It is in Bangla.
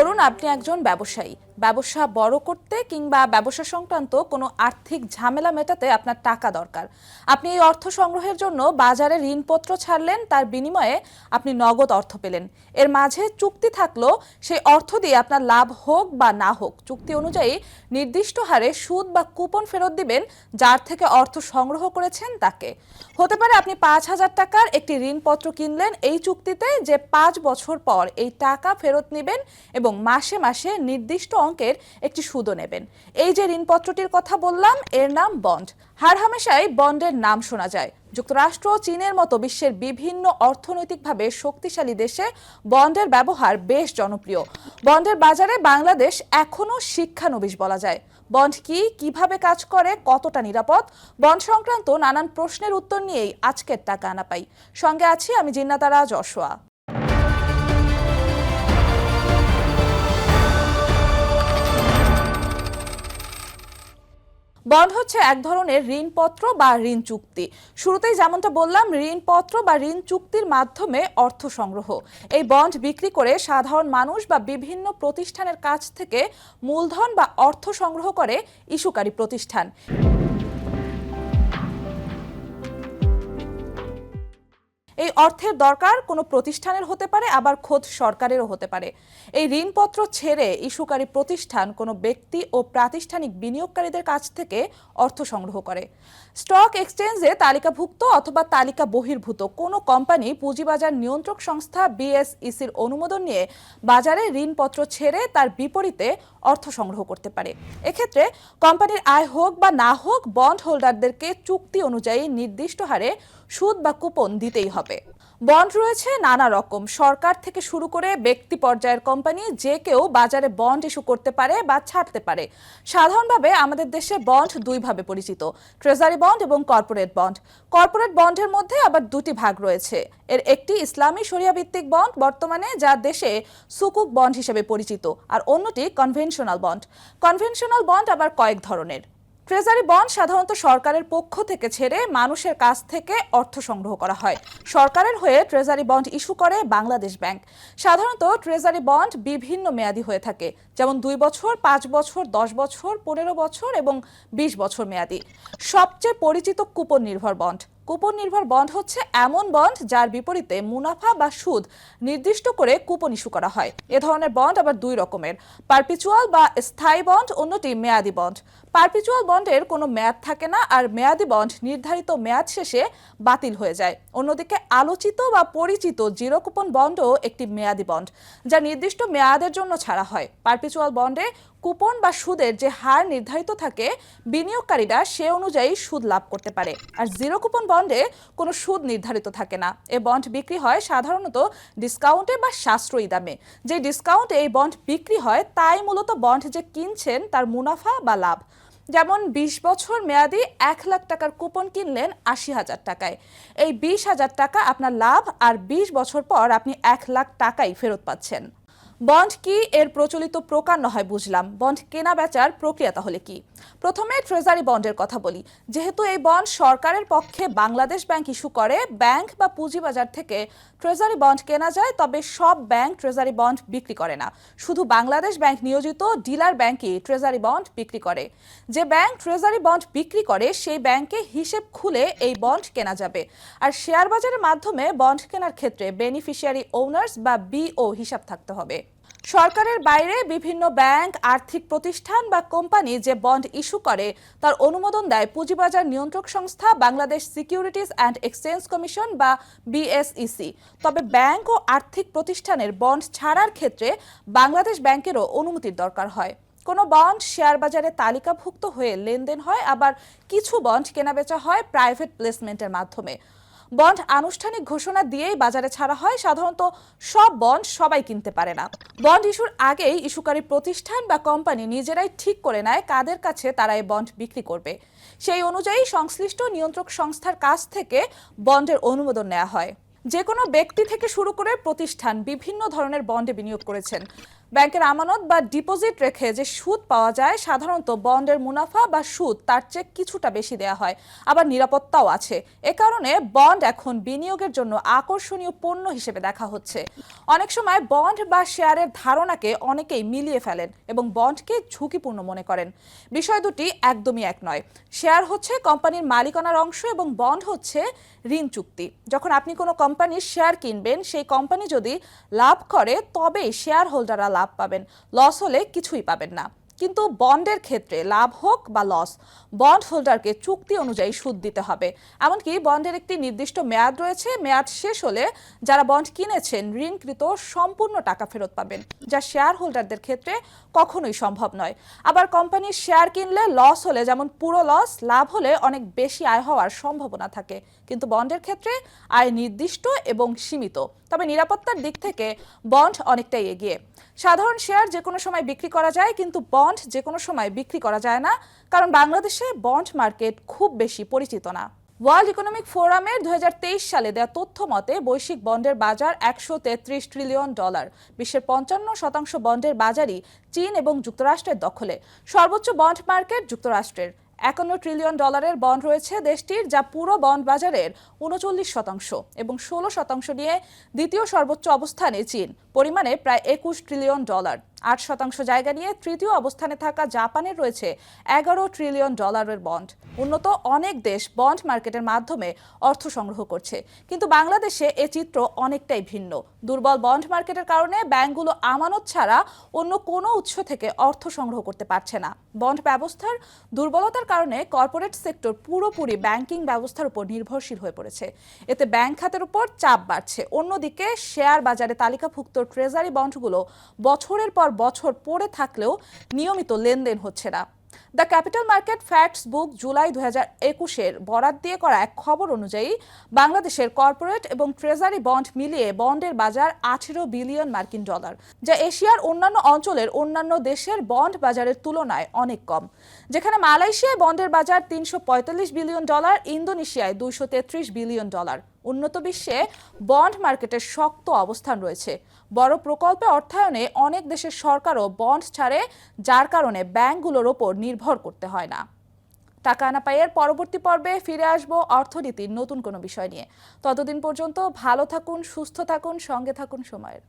ধরুন আপনি একজন ব্যবসায়ী, ব্যবসা বড় করতে কিংবা ব্যবসা সংক্রান্ত কোনো আর্থিক ঝামেলা মেটাতে আপনার টাকা দরকার। আপনি এই অর্থ সংগ্রহের জন্য বাজারে ঋণপত্র ছাড়লেন, তার বিনিময়ে আপনি নগদ অর্থ পেলেন। এর মাঝে চুক্তি থাকলো, সেই অর্থ দিয়ে আপনার লাভ হোক বা না হোক, চুক্তি অনুযায়ী নির্দিষ্ট হারে সুদ বা কুপন ফেরত দিবেন যার থেকে অর্থ সংগ্রহ করেছেন তাকে। হতে পারে আপনি 5,000 টাকার একটি ঋণপত্র কিনলেন এই চুক্তিতে যে 5 বছর পর এই টাকা ফেরত নেবেন এবং মাসে মাসে নির্দিষ্ট অঙ্কের একটি সুদও নেবেন। এই যে ঋণপত্রটির কথা বললাম, এর নাম বন্ড। হামেশাই বন্ডের নাম শোনা যায়। যুক্তরাষ্ট্র, চীনের মতো বিশ্বের বিভিন্ন অর্থনৈতিকভাবে শক্তিশালী দেশে বন্ডের ব্যবহার বেশ জনপ্রিয়। বন্ডের বাজারে বাংলাদেশ এখনো শিক্ষানবিশ বলা যায়। বন্ড কি, কিভাবে কাজ করে, কতটা নিরাপদ, বন্ড সংক্রান্ত নানান প্রশ্নের উত্তর নিয়েই আজকের টাকা আনা পাই। সঙ্গে আছি আমি জিন্নাতারা যশোয়া। বন্ড হচ্ছে এক ধরনের ঋণপত্র বা ঋণ চুক্তি। শুরুতেই যেমনটা বললাম, ঋণপত্র বা ঋণ চুক্তির মাধ্যমে অর্থ সংগ্রহ। এই বন্ড বিক্রি করে সাধারণ মানুষ বা বিভিন্ন প্রতিষ্ঠানের কাছ থেকে মূলধন বা অর্থ সংগ্রহ করে ইস্যুকারী প্রতিষ্ঠান। এই অর্থের দরকার কোনো প্রতিষ্ঠানের হতে পারে, আবার খোদ সরকারেরও হতে পারে। এই ঋণপত্র ছেড়ে ইস্যুকারী প্রতিষ্ঠান কোনো ব্যক্তি ও প্রাতিষ্ঠানিক বিনিয়োগকারীদের কাছ থেকে অর্থ সংগ্রহ করে। স্টক এক্সচেঞ্জে তালিকাভুক্ত অথবা তালিকা বহির্ভূত কোনো কোম্পানি পুঁজিবাজার নিয়ন্ত্রক সংস্থা বিএসইসির অনুমোদন নিয়ে বাজারে ঋণপত্র ছেড়ে তার বিপরীতে অর্থ সংগ্রহ করতে পারে। এক্ষেত্রে কোম্পানির আয় হোক বা না হোক, বন্ড হোল্ডারদেরকে চুক্তি অনুযায়ী নির্দিষ্ট হারে সুদ বা কুপন দিতেই হবে। বন্ড রয়েছে নানা রকম। সরকার থেকে শুরু করে ব্যক্তি পর্যায়ের কোম্পানি যে কেউ বাজারে বন্ড ইস্যু করতে পারে বা ছাড়তে পারে। সাধারণভাবে আমাদের দেশে বন্ড দুইভাবে পরিচিত: ট্রেজারি বন্ড এবং কর্পোরেট বন্ড। কর্পোরেট বন্ডের মধ্যে আবার দুটি ভাগ রয়েছে। এর একটি ইসলামী শরিয়া ভিত্তিক বন্ড বর্তমানে, যা দেশে সুকুক বন্ড হিসেবে পরিচিত, আর অন্যটি কনভেনশনাল বন্ড। কনভেনশনাল বন্ড আবার কয়েক ধরনের। ট্রেজারি বন্ড সাধারণত সরকারের পক্ষ থেকে ছেড়ে মানুষের কাছ থেকে অর্থ সংগ্রহ করা হয়। সরকারের হয়ে ট্রেজারি বন্ড ইস্যু করে বাংলাদেশ ব্যাংক। সাধারণত ট্রেজারি বন্ড বিভিন্ন মেয়াদি হয়ে থাকে, যেমন 2 বছর, 5 বছর, 10 বছর, 15 বছর এবং 20 বছর মেয়াদি। সবচেয়ে পরিচিত কুপন নির্ভর বন্ড। কুপন নির্ভর বন্ড হচ্ছে এমন বন্ড যার বিপরীতে মুনাফা বা সুদ নির্দিষ্ট করে কুপন ইস্যু করা হয়। এ ধরনের বন্ড আবার দুই রকমের: পারপিচুয়াল বা স্থায়ী বন্ড, অন্যটি মেয়াদি বন্ড। পারপিচুয়াল বন্ডের কোনো মেয়াদ থাকে না, আর মেয়াদি বন্ড নির্ধারিত মেয়াদ শেষে বাতিল হয়ে যায়। অন্যদিকে আলোচিত বা পরিচিত জিরো কুপন বন্ডও একটি মেয়াদি বন্ড, যা নির্দিষ্ট মেয়াদের জন্য ছাড়া হয়। পারপিচুয়াল বন্ডে কুপন বা সুদের যে হার নির্ধারিত থাকে, বিনিয়োগকারীরা সে অনুযায়ী সুদ লাভ করতে পারে। আর জিরো কুপন বন্ডে কোনো সুদ নির্ধারিত থাকে না। এ বন্ড বিক্রি হয় সাধারণত ডিসকাউন্টে বা সাশ্রয়ী দামে। যে ডিসকাউন্টে এই বন্ড বিক্রি হয় তাই মূলত বন্ড যে কিনছেন তার মুনাফা বা লাভ। যেমন 20 বছর মেয়াদি 1 লাখ টাকার কুপন কিনলেন 80,000 টাকায়। এই 20,000 টাকা আপনার লাভ, আর 20 বছর পর আপনি 1 লাখ টাকাই ফেরত পাচ্ছেন। বন্ড কি, এর প্রচলিত প্রকার না হয় বুঝলাম, বন্ড কেনা বেচার প্রক্রিয়া তাহলে কি? প্রথমে ট্রেজারি বন্ডের কথা বলি। যেহেতু এই বন্ড সরকারের পক্ষে বাংলাদেশ ব্যাংক ইস্যু করে, ব্যাংক বা পুঁজিবাজার থেকে ট্রেজারি বন্ড কেনা যায়, তবে সব ব্যাংক ট্রেজারি বন্ড বিক্রি করে না। শুধু বাংলাদেশ ব্যাংক নিয়োজিত ডিলার ব্যাংকই ট্রেজারি বন্ড বিক্রি করে। যে ব্যাংক ট্রেজারি বন্ড বিক্রি করে সেই ব্যাংকে হিসেব খুলে এই বন্ড কেনা যাবে। আর শেয়ার বাজারের মাধ্যমে বন্ড কেনার ক্ষেত্রে বেনিফিশিয়ারি ওনার্স বা বিও হিসাব থাকতে হবে। সরকারের বাইরে বিভিন্ন ব্যাংক, আর্থিক প্রতিষ্ঠান বা কোম্পানি যে বন্ড ইস্যু করে তার অনুমোদন দেয় পুঁজিবাজার নিয়ন্ত্রক সংস্থা Bangladesh securities and exchange commission বা বিএসইসি। তবে ব্যাংক ও আর্থিক প্রতিষ্ঠানের বন্ড ছাড়ার ক্ষেত্রে বাংলাদেশ ব্যাংকেরও অনুমতির দরকার হয়। কোনো বন্ড শেয়ার বাজারে তালিকাভুক্ত হয়ে লেনদেন হয়, আবার কিছু বন্ড কেনাবেচা হয় প্রাইভেট প্লেসমেন্টের মাধ্যমে। বন্ড আনুষ্ঠানিক ঘোষণা দিয়েই বাজারে ছাড়া হয়। সাধারণত সব বন্ড সবাই কিনতে পারে না। বন্ড ইস্যুর আগেই ইস্যুকারী প্রতিষ্ঠান বা কোম্পানি নিজেরাই ঠিক করে নেয় কাদের কাছে তারা এই বন্ড বিক্রি করবে। সেই অনুযায়ী সংশ্লিষ্ট নিয়ন্ত্রক সংস্থার কাছ থেকে বন্ডের অনুমোদন নেওয়া হয়। যে কোনো ব্যক্তি থেকে শুরু করে প্রতিষ্ঠান বিভিন্ন ধরনের বন্ডে বিনিয়োগ করেছেন। ব্যাংকের আমানত বা ডিপোজিট রেখে যে সুদ পাওয়া যায় সাধারণত বন্ডের মুনাফা বা সুদ তার চেয়ে কিছুটা বেশি দেওয়া হয়, আবার নিরাপত্তাও আছে। এ কারণে বন্ড এখন বিনিয়োগের জন্য আকর্ষণীয় পণ্য হিসেবে দেখা হচ্ছে। অনেক সময় বন্ড বা শেয়ারের ধারণাকে অনেকেই মিলিয়ে ফেলেন এবং বন্ডকে ঝুঁকিপূর্ণ মনে করেন। বিষয় দুটি একদমই এক নয়। শেয়ার হচ্ছে কোম্পানির মালিকানার অংশ এবং বন্ড হচ্ছে ঋণ চুক্তি। যখন আপনি কোনো কোম্পানির শেয়ার কিনবেন, সেই কোম্পানি যদি লাভ করে তবেই শেয়ার হোল্ডাররা লাভ পাবেন, লস হলে কিছুই পাবেন না। কিন্তু বন্ডের ক্ষেত্রে লাভ হোক বা লস, বন্ড হোল্ডারকে চুক্তি অনুযায়ী সুদ দিতে হবে। এমনকি বন্ডের একটি নির্দিষ্ট মেয়াদ রয়েছে, মেয়াদ শেষ হলে যারা বন্ড কিনেছেন ঋণকৃত সম্পূর্ণ টাকা ফেরত পাবেন, যা শেয়ার হোল্ডারদের ক্ষেত্রে কখনোই সম্ভব নয়। আবার কোম্পানির শেয়ার কিনলে লস হলে যেমন পুরো লস, লাভ হলে অনেক বেশি আয় হওয়ার সম্ভাবনা থাকে। কিন্তু বন্ডের ক্ষেত্রে আয় নির্দিষ্ট এবং সীমিত। তবে নিরাপত্তার দিক থেকে বন্ড অনেকটাই এগিয়ে। সাধারণ শেয়ার যে কোনো সময় বিক্রি করা যায়, কিন্তু বন্ড যে কোনো সময় বিক্রি করা যায় না, কারণ বাংলাদেশে বন্ড মার্কেট খুব বেশি পরিচিত না। ওয়ার্ল্ড ইকোনমিক ফোরামের 2023 সালে দেওয়া তথ্য মতে বৈশ্বিক বন্ডের বাজার $133 ট্রিলিয়ন। বিশ্বের 55% বন্ডের বাজারই চীন এবং যুক্তরাষ্ট্রের দখলে। সর্বোচ্চ বন্ড মার্কেট যুক্তরাষ্ট্রের। $51 ট্রিলিয়ন বন্ড রয়েছে দেশটির, যা পুরো বন্ড বাজারের 39% এবং 16% নিয়ে দ্বিতীয় সর্বোচ্চ অবস্থানে চীন, পরিমাণে প্রায় $21 ট্রিলিয়ন। 8% জায়গা নিয়ে তৃতীয় অবস্থানে থাকা জাপানের রয়েছে $11 ট্রিলিয়ন বন্ড। উন্নত অনেক দেশ বন্ড মার্কেটের মাধ্যমে অর্থ সংগ্রহ করছে, কিন্তু বাংলাদেশে এ চিত্র অনেকটাই ভিন্ন। দুর্বল বন্ড মার্কেটের কারণে ব্যাংকগুলো আমানত ছাড়া অন্য কোনো উৎস থেকে অর্থ সংগ্রহ করতে পারছে না। বন্ড ব্যবস্থার দুর্বলতার কারণে কর্পোরেট সেক্টর পুরোপুরি ব্যাংকিং ব্যবস্থার উপর নির্ভরশীল হয়ে পড়েছে। এতে ব্যাংক খাতের উপর চাপ বাড়ছে। অন্যদিকে শেয়ার বাজারে তালিকাভুক্ত ট্রেজারি বন্ডগুলো বছরের পর বছর পড়ে থাকলেও নিয়মিত লেনদেন হচ্ছে না। দ্য ক্যাপিটাল মার্কেট ফ্যাক্টস বুক জুলাই 2021-এর বরাত দিয়ে করা এক খবর অনুযায়ী বাংলাদেশের কর্পোরেট এবং ট্রেজারি বন্ড মিলিয়ে বন্ডের বাজার $18 বিলিয়ন, যা এশিয়ার অন্যান্য অঞ্চলের অন্যান্য দেশের বন্ড বাজারের তুলনায় অনেক কম। যেখানে মালয়েশিয়ায় বন্ডের বাজার $345 বিলিয়ন, ইন্দোনেশিয়ায় $233 বিলিয়ন। উন্নত বিশ্বে বন্ড মার্কেটের শক্ত অবস্থান রয়েছে। বড় প্রকল্পে অর্থায়নে অনেক দেশের সরকারও বন্ড ছাড়ে, যার কারণে ব্যাংকগুলোর ওপর নির্ভর করতে হয় না। টাকা আনা পাইয়ের পরবর্তী পর্বে ফিরে আসবো অর্থনীতির নতুন কোনো বিষয় নিয়ে। ততদিন পর্যন্ত ভালো থাকুন, সুস্থ থাকুন, সঙ্গে থাকুন সময়ের।